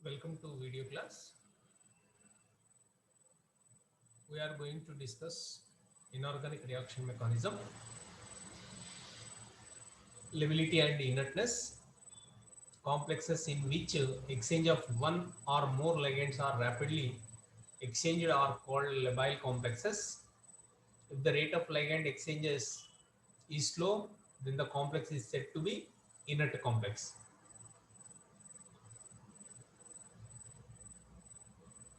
Welcome to video class. We are going to discuss inorganic reaction mechanism, lability and inertness, complexes in which exchange of one or more ligands are rapidly exchanged are called labile complexes. If the rate of ligand exchanges is slow, then the complex is said to be inert complex.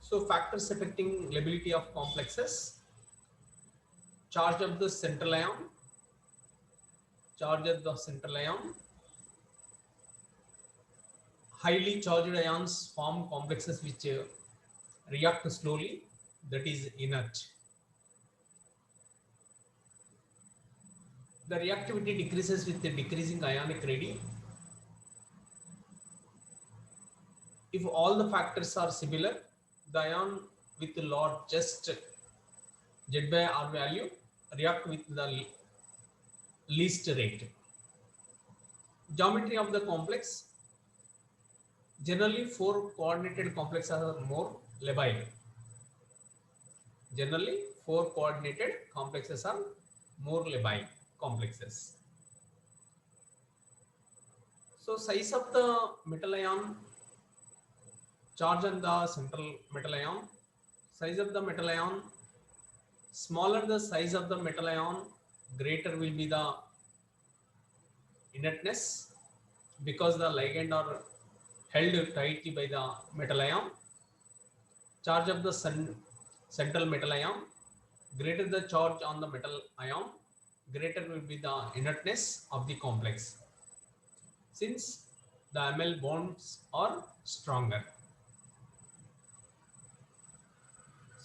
So factors affecting lability of complexes: charge of the central ion, charge of the central ion. Highly charged ions form complexes which react slowly, that is inert. The reactivity decreases with the decreasing ionic radii. If all the factors are similar, the ion with the largest Z by R value react with the least rate. Geometry of the complex: generally four coordinated complexes are more labile. Generally, four coordinated complexes are more labile complexes. So size of the metal ion, charge on the central metal ion, size of the metal ion, smaller the size of the metal ion, greater will be the inertness because the ligand are held tightly by the metal ion. Charge of the central metal ion, greater the charge on the metal ion, greater will be the inertness of the complex since the ML bonds are stronger.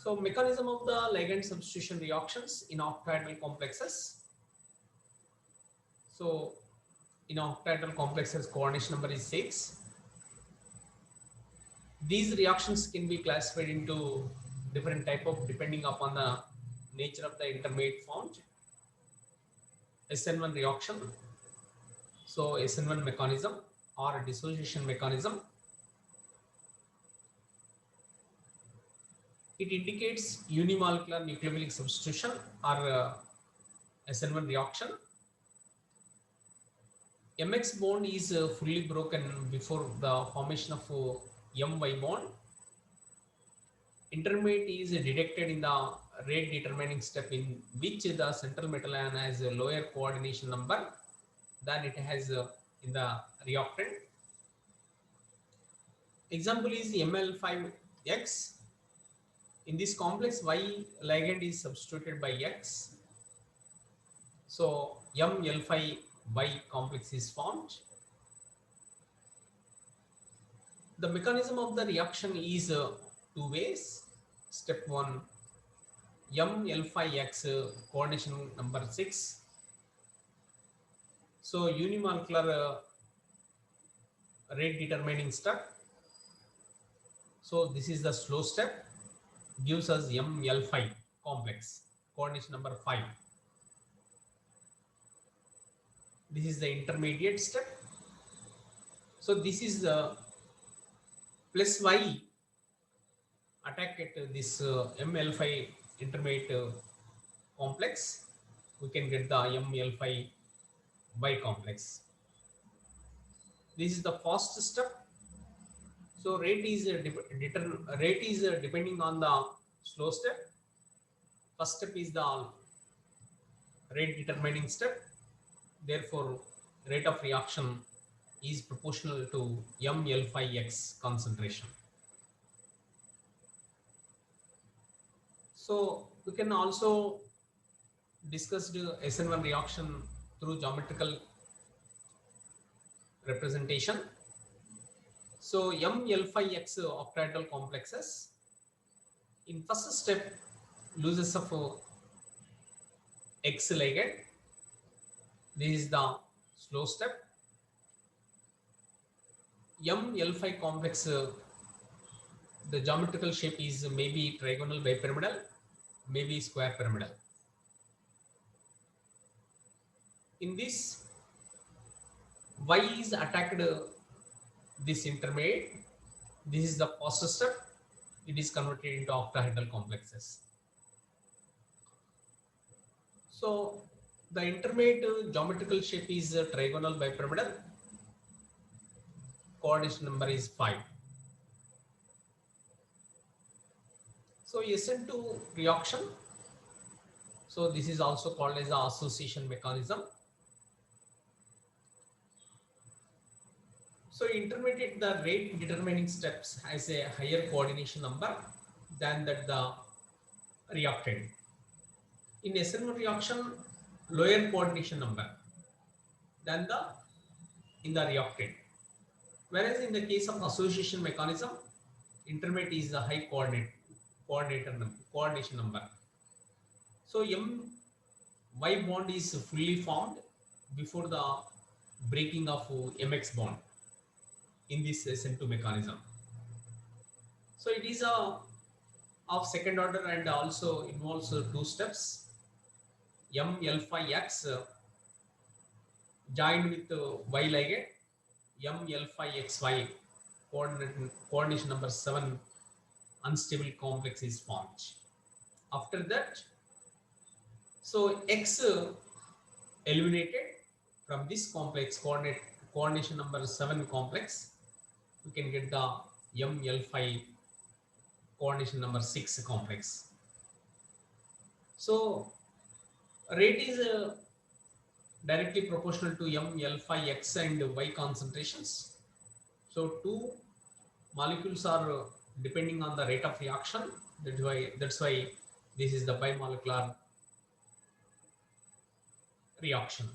So mechanism of the ligand substitution reactions in octahedral complexes. So in octahedral complexes, coordination number is 6. These reactions can be classified into different type of depending upon the nature of the intermediate formed. SN1 reaction. So SN1 mechanism or dissociation mechanism. It indicates unimolecular nucleophilic substitution or SN1 reaction. MX bond is fully broken before the formation of MY bond. Intermediate is detected in the rate determining step in which the central metal ion has a lower coordination number than it has in the reactant. Example is ML5X. In this complex, Y ligand is substituted by X. So ML5Y complex is formed. The mechanism of the reaction is two ways. Step 1, ML5X coordination number 6. So unimolecular rate determining step. So this is the slow step, gives us ML5 complex coordination number 5. This is the intermediate step. So this is the plus Y attack at this ML5 intermediate complex. We can get the ML5 Y complex. This is the first step. So rate is depending on the slow step. First step is the rate determining step. Therefore, rate of reaction is proportional to ML5X concentration. So we can also discuss the SN1 reaction through geometrical representation. So ML5X octahedral complexes. In first step, loses of X ligand. This is the slow step. ML5 complex, the geometrical shape is maybe trigonal bipyramidal, maybe square pyramidal. In this, Y is attacked this intermediate. This is the first step. It is converted into octahedral complexes. So the intermediate geometrical shape is trigonal bipyramidal. Coordination number is 5. So SN2 reaction. So this is also called as the association mechanism. So intermediate, the rate determining steps has a higher coordination number than that the reactant. In SN1 reaction, lower coordination number than the in the reactant. Whereas in the case of association mechanism, intermediate is the high coordination number. So Y bond is fully formed before the breaking of MX bond in this SN2 mechanism. So it is a of second order and also involves two steps. ML5X joined with Y ligand, ML5XY coordination number 7 unstable complex is formed. After that, so X eliminated from this complex coordination number 7 complex, you can get the ML5 coordination number 6 complex. So rate is directly proportional to ML5X and Y concentrations. So two molecules are depending on the rate of reaction. That's why this is the bimolecular reaction.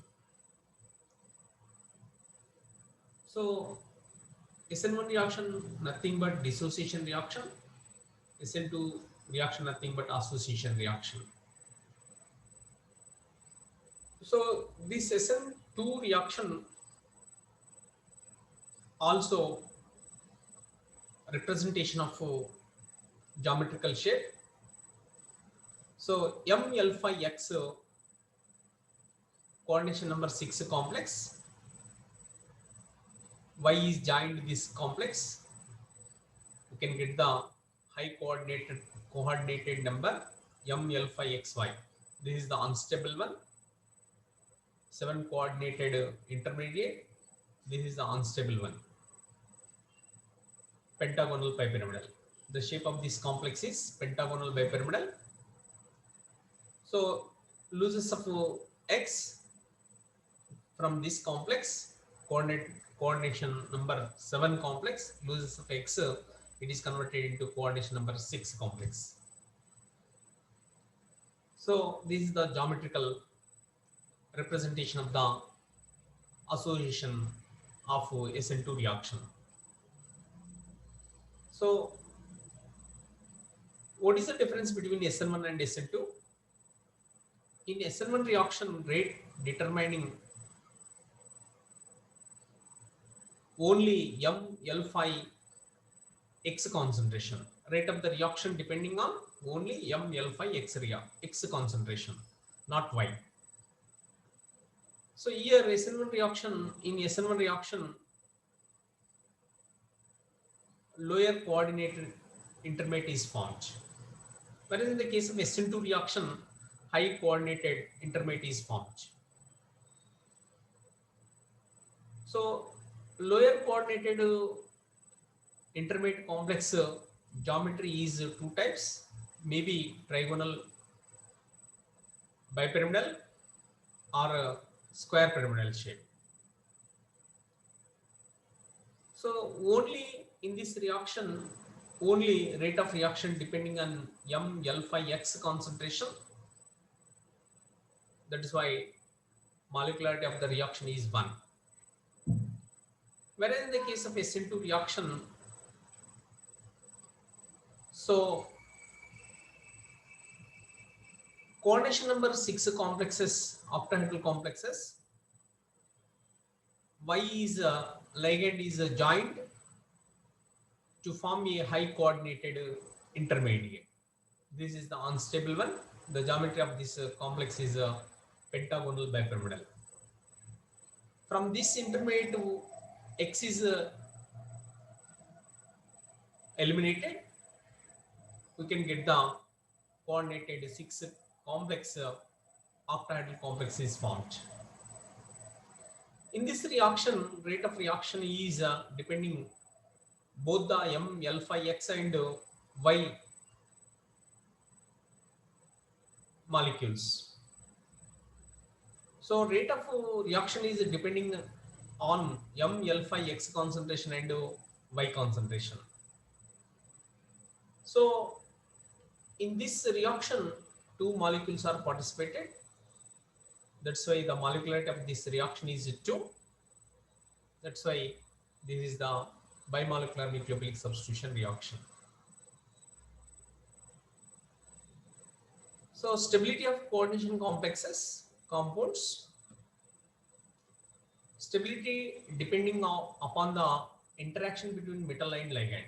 So SN1 reaction nothing but dissociation reaction. SN2 reaction nothing but association reaction. So this SN2 reaction also representation of geometrical shape. So ML5X coordination number 6 complex, Y is joined this complex, you can get the high coordinated number ML5XY. This is the unstable one. 7 coordinated intermediate. This is the unstable one. Pentagonal bipyramidal. The shape of this complex is pentagonal bipyramidal. So losses of X from this complex, coordination number 7 complex, losses of X, it is converted into coordination number 6 complex. So this is the geometrical representation of the association of SN2 reaction. So what is the difference between SN1 and SN2? In SN1 reaction, rate determining only ML5X concentration. Rate of the reaction depending on only ML5X concentration, not Y. So here SN1 reaction, in SN1 reaction, lower coordinated intermediate is formed. Whereas in the case of SN2 reaction, high coordinated intermediate is formed. So lower coordinated intermediate complex geometry is two types, maybe trigonal bipyramidal or square pyramidal shape. So only in this reaction, only rate of reaction depending on ML5X concentration. That is why molecularity of the reaction is 1. Whereas in the case of SN2 reaction, so coordination number 6 complexes, octahedral complexes, Y is ligand is joined to form a high coordinated intermediate. This is the unstable one. The geometry of this complex is pentagonal bipyramidal. From this intermediate to X is eliminated, we can get the coordinated 6 complex octahedral complex is formed. In this reaction, rate of reaction is depending both the M L5X and Y molecules. So rate of reaction is depending on M L5X concentration and Y concentration. So in this reaction, two molecules are participated. That's why the molecularity of this reaction is 2. That's why this is the bimolecular nucleophilic substitution reaction. So stability of coordination complexes, compounds. Stability depending upon the interaction between metal and ligand.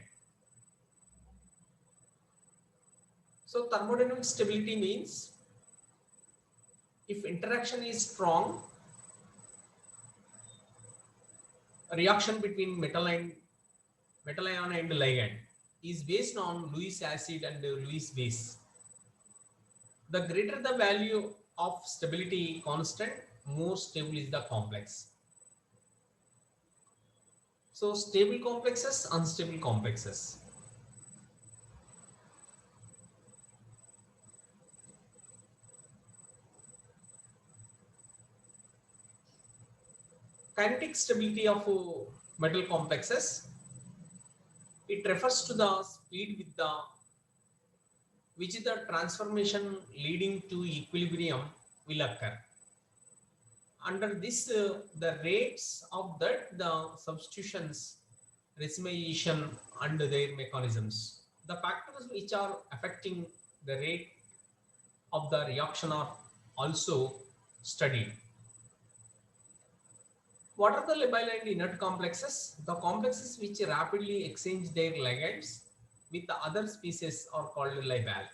So thermodynamic stability means if interaction is strong, reaction between metal ion and ligand is based on Lewis acid and Lewis base. The greater the value of stability constant, more stable is the complex. So stable complexes, unstable complexes. Kinetic stability of metal complexes, it refers to the speed with the which the transformation leading to equilibrium will occur. Under this, the rates of that, the substitutions, racemization and their mechanisms. The factors which are affecting the rate of the reaction are also studied. What are the labile and inert complexes? The complexes which rapidly exchange their ligands with the other species are called labile.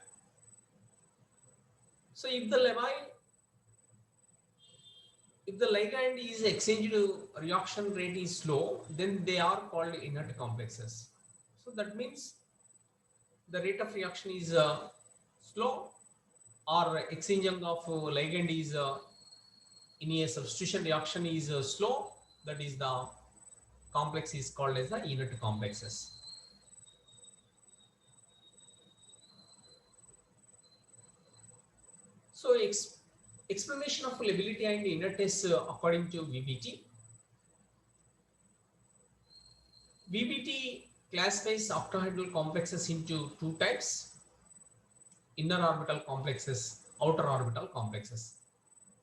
So if the ligand is exchanged, reaction rate is slow, then they are called inert complexes. So that means the rate of reaction is slow, or exchanging of ligand is in a substitution reaction is slow. That is the complex is called as the inert complexes. So explanation of lability and inertness according to VBT. VBT classifies octahedral complexes into two types: inner orbital complexes, outer orbital complexes.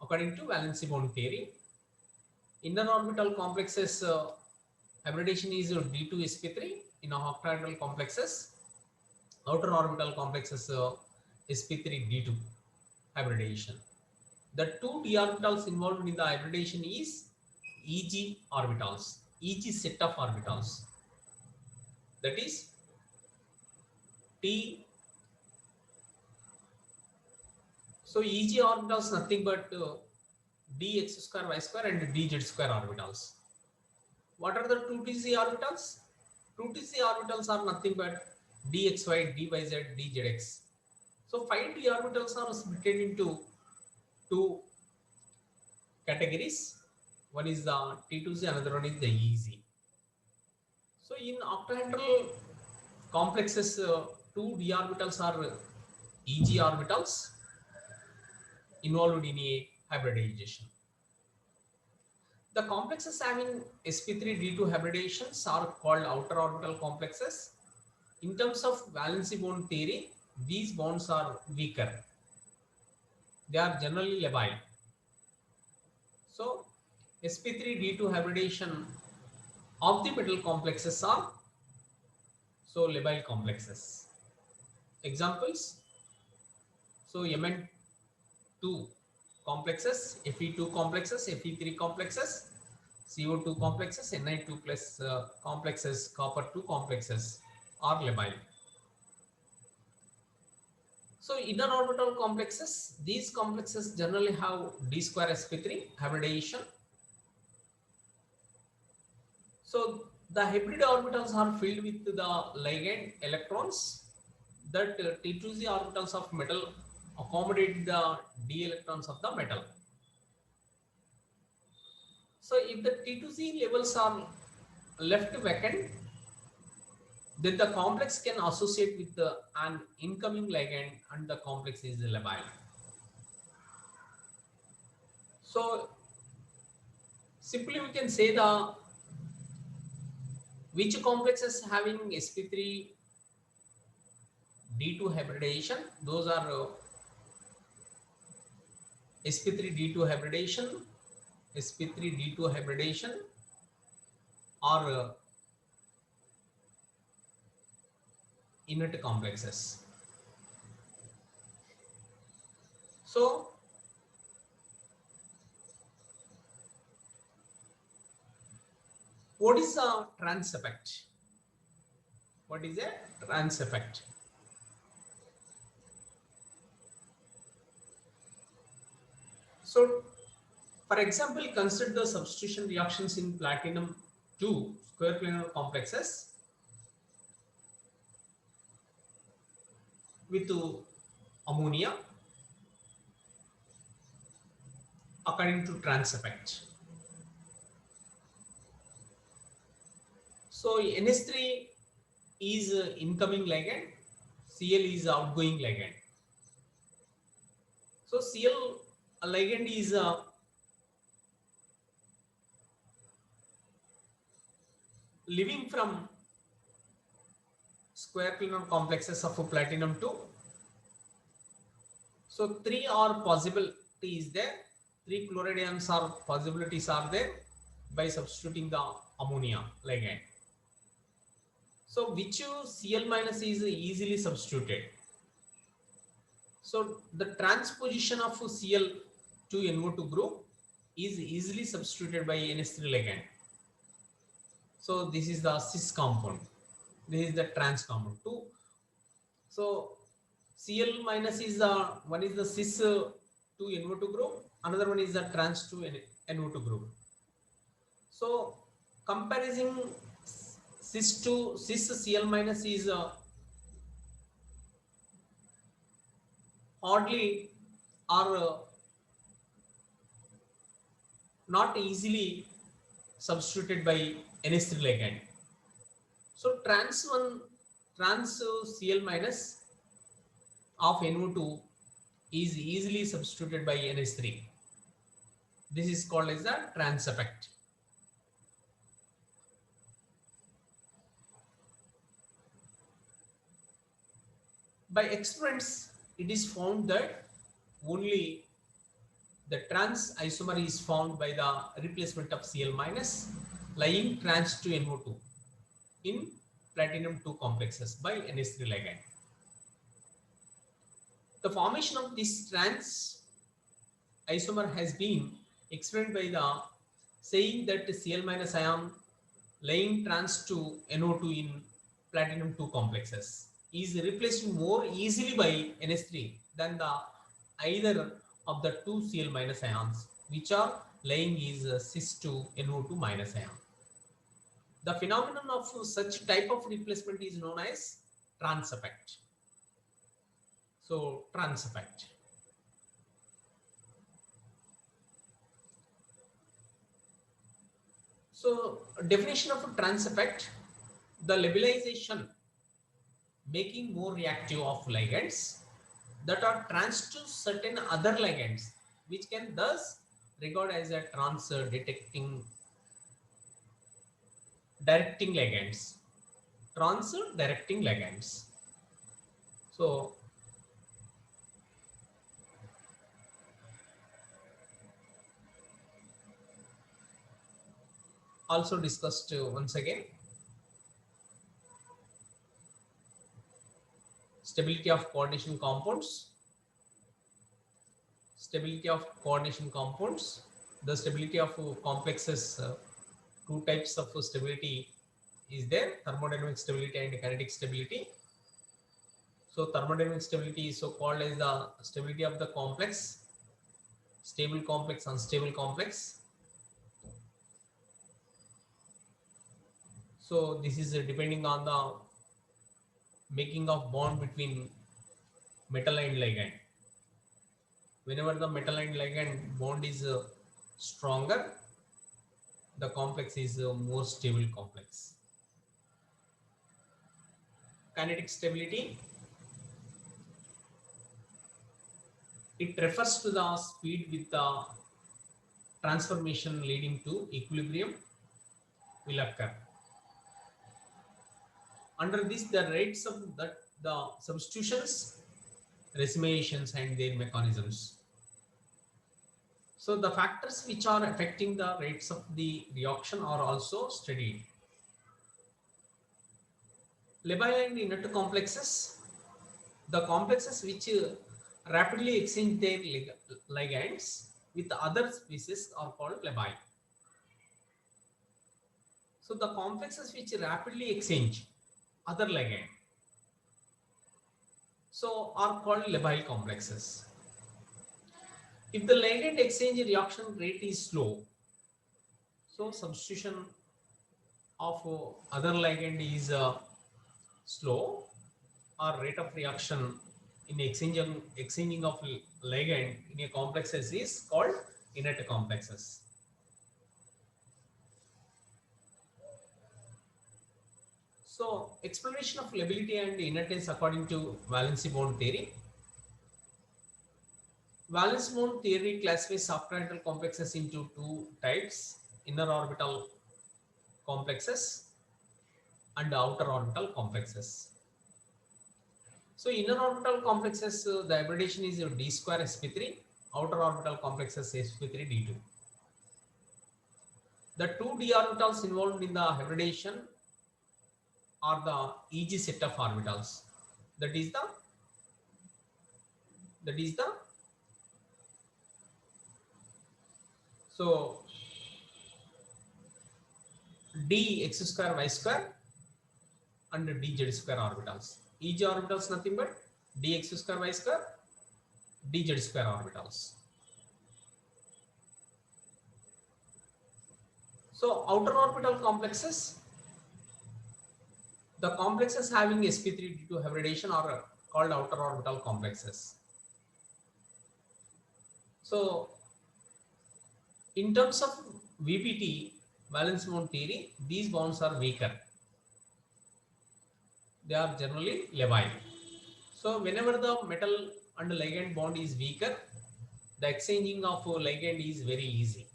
According to valency bond theory, inner orbital complexes hybridization is D2sp3 in octahedral complexes. Outer orbital complexes sp3d2 hybridization. The two d orbitals involved in the hybridization is Eg orbitals, Eg set of orbitals. That is T. So Eg orbitals nothing but dx square y square and dz square orbitals. What are the 2tc orbitals? 2tc orbitals are nothing but dxy, dyz, dzx. So 5d orbitals are split into two categories. One is the T2c, another one is the EZ. So in octahedral complexes, two d orbitals are Eg orbitals involved in a hybridization. The complexes having sp3d2 hybridizations are called outer orbital complexes. In terms of valency bond theory, these bonds are weaker. They are generally labile. So sp3d2 hybridization of the metal complexes are so labile complexes. Examples: so Mn2 complexes, Fe2 complexes, Fe3 complexes, CO2 complexes, Ni2 plus complexes, copper2 complexes are labile. So inner orbital complexes, these complexes generally have d square sp3 hybridization. So the hybrid orbitals are filled with the ligand electrons that T2Z orbitals of metal accommodate the d electrons of the metal. So if the T2Z levels are left vacant, then the complex can associate with an incoming ligand and the complex is labile. So simply we can say the which complexes having sp3 d2 hybridization, those are sp3 d2 hybridization, sp3 d2 hybridization, or inert complexes. So what is a trans effect? What is a trans effect? So for example, consider the substitution reactions in platinum 2 square planar complexes with ammonia according to trans effect. So NH3 is incoming ligand, Cl is outgoing ligand. So Cl ligand is living from square planar complexes of platinum 2. So three are possibility is there, three chloride ions are possibilities are there by substituting the ammonia ligand. So which Cl minus is easily substituted. So the transposition of Cl to NO2 group is easily substituted by NH3 ligand. So this is the cis compound, this is the trans compound 2. So Cl minus is the one is the cis to NO2 group, another one is the trans to NO2 group. So comparing cis to cis Cl minus is hardly or not easily substituted by NH3 ligand. So trans Cl minus of NO2 is easily substituted by NH3. This is called as the trans effect. By experiments, it is found that only the trans isomer is found by the replacement of Cl minus lying trans to NO2 in platinum 2 complexes by NH3 ligand. The formation of this trans isomer has been explained by the saying that Cl minus ion lying trans to NO2 in platinum 2 complexes is replaced more easily by NH3 than the either of the two Cl minus ions which are lying is cis to NO2 minus ion. The phenomenon of such type of replacement is known as trans effect. So trans effect. So definition of a trans effect, the labelization making more reactive of ligands that are trans to certain other ligands which can thus regard as a trans directing ligands. Trans directing ligands. So also discussed once again. Stability of coordination compounds. Stability of coordination compounds. The stability of complexes, two types of stability is there, thermodynamic stability and kinetic stability. So thermodynamic stability is so called as the stability of the complex, stable complex, unstable complex. So this is depending on the making of bond between metal and ligand. Whenever the metal and ligand bond is stronger, the complex is a more stable complex. Kinetic stability, it refers to the speed with the transformation leading to equilibrium will occur. Under this, the rates of the substitutions, racemations, and their mechanisms. So the factors which are affecting the rates of the reaction are also studied. Labile and inert complexes, the complexes which rapidly exchange their ligands with other species are called labile. So the complexes which rapidly exchange other ligand, so are called labile complexes. If the ligand exchange reaction rate is slow, so substitution of other ligand is slow, or rate of reaction in exchanging of ligand in a complexes is called inert complexes. So explanation of lability and inertness according to valency bond theory. Valence bond theory classifies suborbital complexes into two types: inner orbital complexes and outer orbital complexes. So inner orbital complexes, the hybridization is d square sp3, outer orbital complexes sp3 d2. The two d orbitals involved in the hybridization are the Eg set of orbitals. That is the so d x square y square and dz square orbitals. Eg orbitals nothing but dx square y square, dz square orbitals. So outer orbital complexes, the complexes having sp3d2 hybridization are called outer orbital complexes. So in terms of VPT, valence bond theory, these bonds are weaker. They are generally labile. So whenever the metal and ligand bond is weaker, the exchanging of ligand is very easy.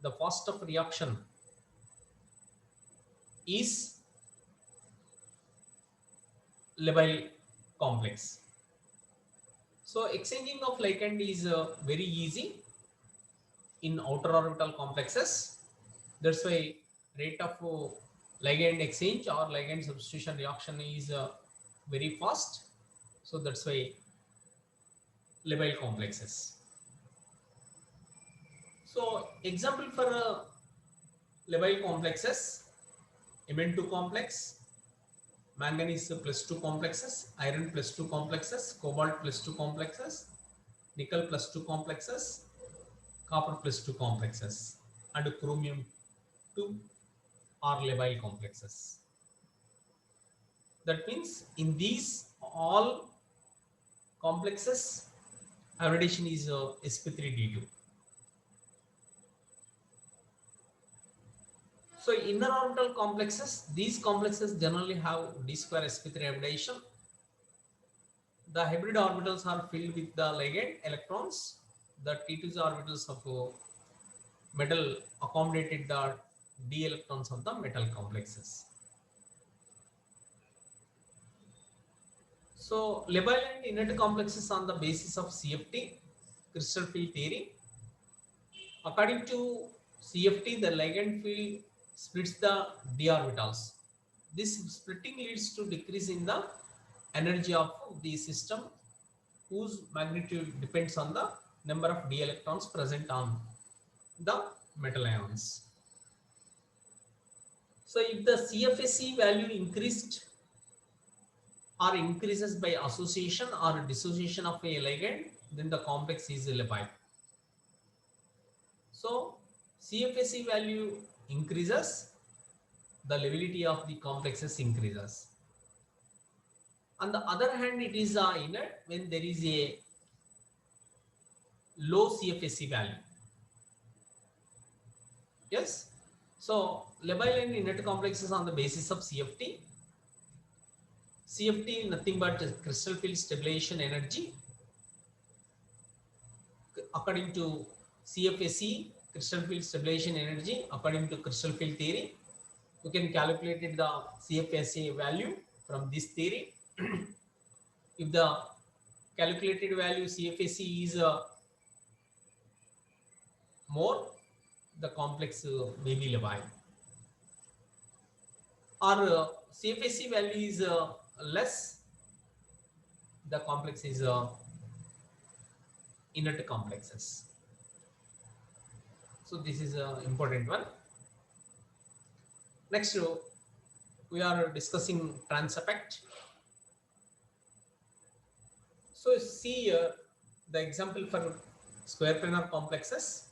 The fast of reaction is labile complex. So exchanging of ligand is very easy in outer orbital complexes. That's why rate of ligand exchange or ligand substitution reaction is very fast. So that's why labile complexes. So example for labile complexes: Mn2 complex, manganese plus 2 complexes, iron plus 2 complexes, cobalt plus 2 complexes, nickel plus 2 complexes, copper plus 2 complexes, and chromium 2 are labile complexes. That means in these all complexes, hybridization is sp3d2. So inner orbital complexes, these complexes generally have d square sp3 hybridization. The hybrid orbitals are filled with the ligand electrons. The T2 orbitals of metal accommodated the d electrons of the metal complexes. So labile and inert complexes on the basis of CFT, crystal field theory. According to CFT, the ligand field splits the d orbitals. This splitting leads to decrease in the energy of the system, whose magnitude depends on the number of d electrons present on the metal ions. So if the CFSE value increased or increases by association or dissociation of a ligand, then the complex is labile. So CFSE value increases the levelity of the complexes increases. On the other hand, it is inert when there is a low CFSE value. Yes. So labile and inert complexes on the basis of CFT. CFT nothing but crystal field stabilization energy. According to CFSE, crystal field stabilization energy, according to crystal field theory, you can calculate the CFSE value from this theory. If the calculated value CFSE is more, the complex may be labile. Or CFSE value is less, the complex is inert complexes. So this is an important one. Next, we are discussing trans effect. So see here the example for square planar complexes.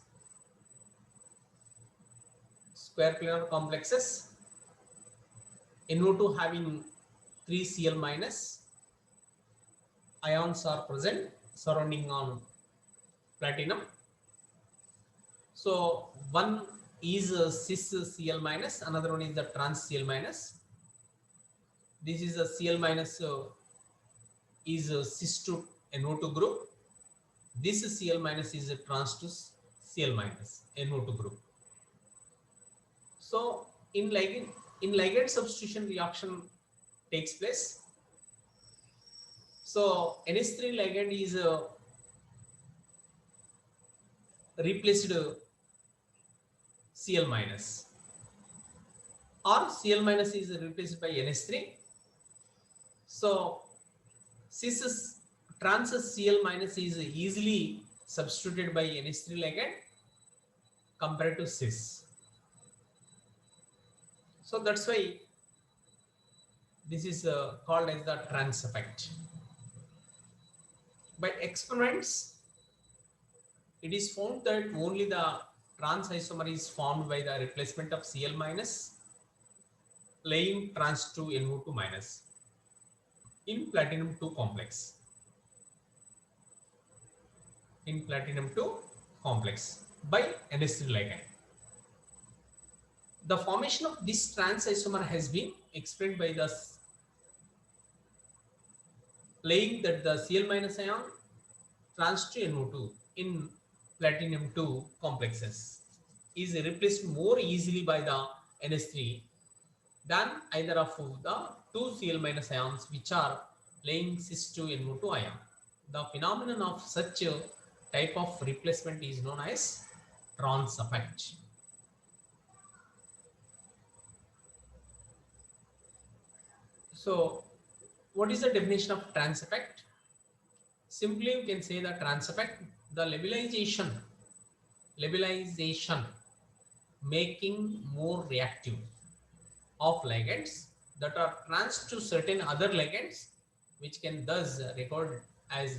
Square planar complexes, NO2 having 3 Cl minus, ions are present surrounding on platinum. So one is cis Cl minus, another one is the trans Cl minus. This is a Cl minus is a cis to NO2 group. This Cl minus is a trans to Cl minus NO2 group. So in ligand substitution reaction takes place. So NH3 ligand is replaced Cl minus, or Cl minus is replaced by NH3. So cis trans Cl minus is easily substituted by NH3 ligand compared to cis. So that's why this is called as the trans effect. By experiments, it is found that only the trans isomer is formed by the replacement of Cl minus laying trans to NO2 minus in platinum 2 complex. In platinum 2 complex by NH3 ligand. The formation of this trans isomer has been explained by the laying that the Cl minus ion trans to NO2 in platinum 2 complexes is replaced more easily by the NH3 than either of the two Cl minus ions which are laying cis to NO2 ion. The phenomenon of such a type of replacement is known as trans effect. So what is the definition of trans effect? Simply you can say the trans effect, the labelization making more reactive of ligands that are trans to certain other ligands, which can thus record as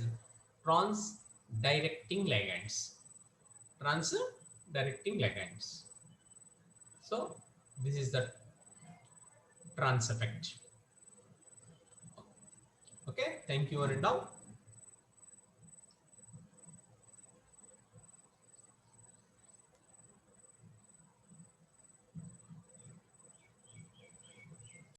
trans directing ligands. Trans directing ligands. So this is the trans effect. Okay, thank you, Arindam.